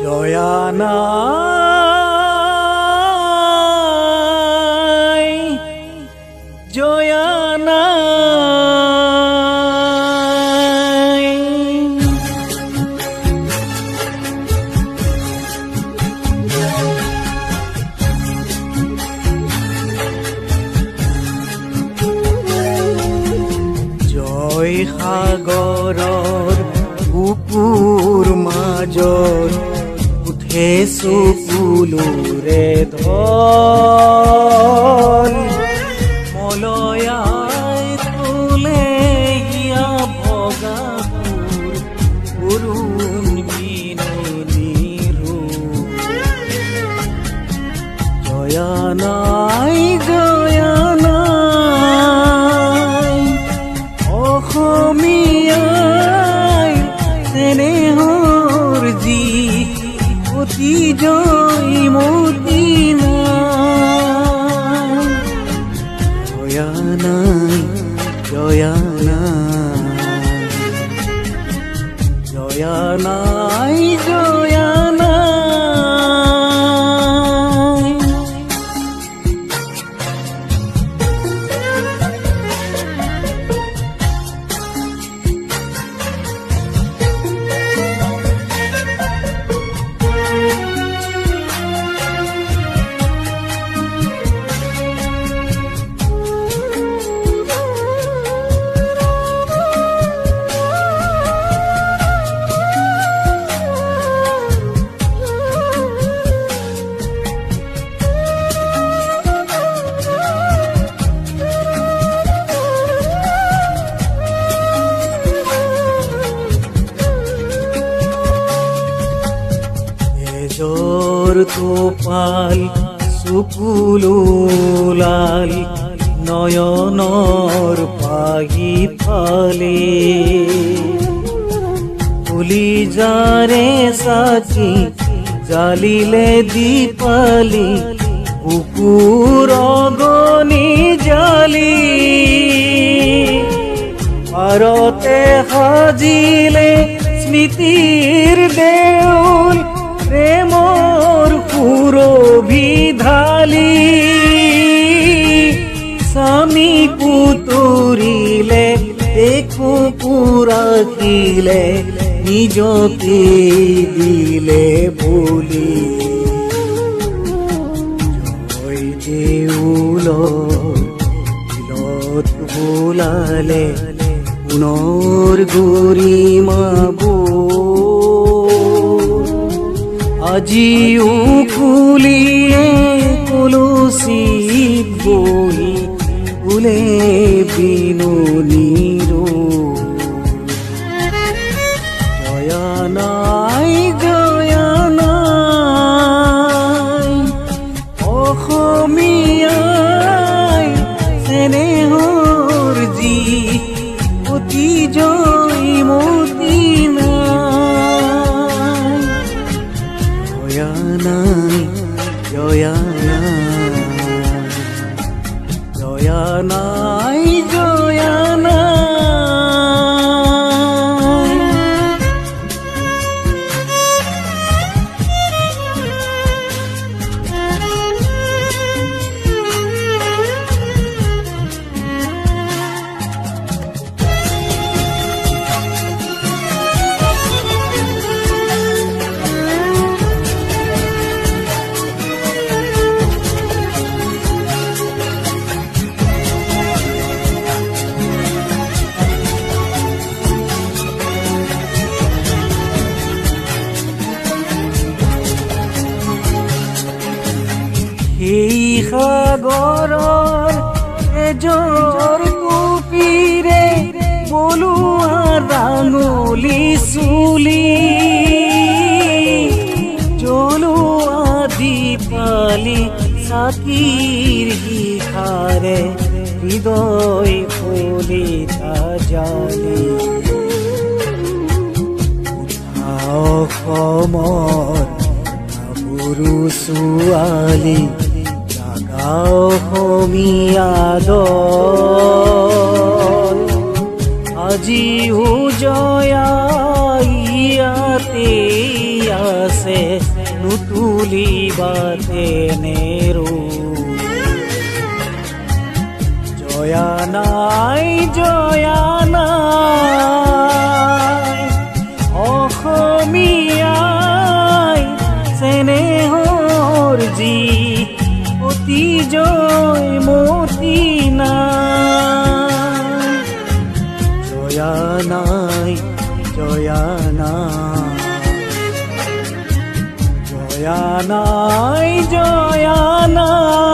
জয়া নাই, জয়া নাই। জয় সাগৰৰ বুকুৰ মাজত উঠে চকুলোৰে ঢল, মলয়াই তোলে হিয়া ভগাপুৰ অৰুণ বিননিৰ ৰূপ। জয়া নাই, জয়া নাই, অসমীয়াই স্নেহৰ যি অতি জয়মতী নাই। জয়া নাই, জয়া নাই, জয়া নাই, জয়া নাই। তেজৰ টোপাল চকুলো লাল, নয়নৰ পাহি ফালে কলিজাৰে চাকি জালিলে দীপালি, বুকুৰ অগনি জালি পাৰতে সাজিলে স্মৃতিৰ দেউল, প্ৰেমৰ সুৰভি ঢালি স্বামী কুতুৰিলে দেখো পুৰাখিলে, নিজকে দিলে বুলি। জয় দেউলৰ বিলত বোলালে পুনৰ গৰিমা আজিও ফুলিয়ে কলচীত বহি ফুলে বিননিৰ জয়া নাই, জয়া নাই, অসমীয়াই স্নেহৰ যি অতি জয়মতী নাই। জয়া নাই, জয়া নাই, জয়া নাই, জয়া নাই। এই সাগৰৰ এজৰ টুপিৰে বলোৱা ৰাঙলী চুলি, জ্বলোৱা দীপালি চাকিৰ শিখাৰে হৃদয় কলিতা জালি। অসমৰ গাভৰু ছোৱালী অসমীয়া দল, আজিও জয়া ইয়াতে আছে। আছে নুতুলিবাতে নেৰো জয়া নাই অসমীয়াই চেনেহৰ যি অতি জয়মতী নাই জয়া নাই জয়া নাই জয়া নাই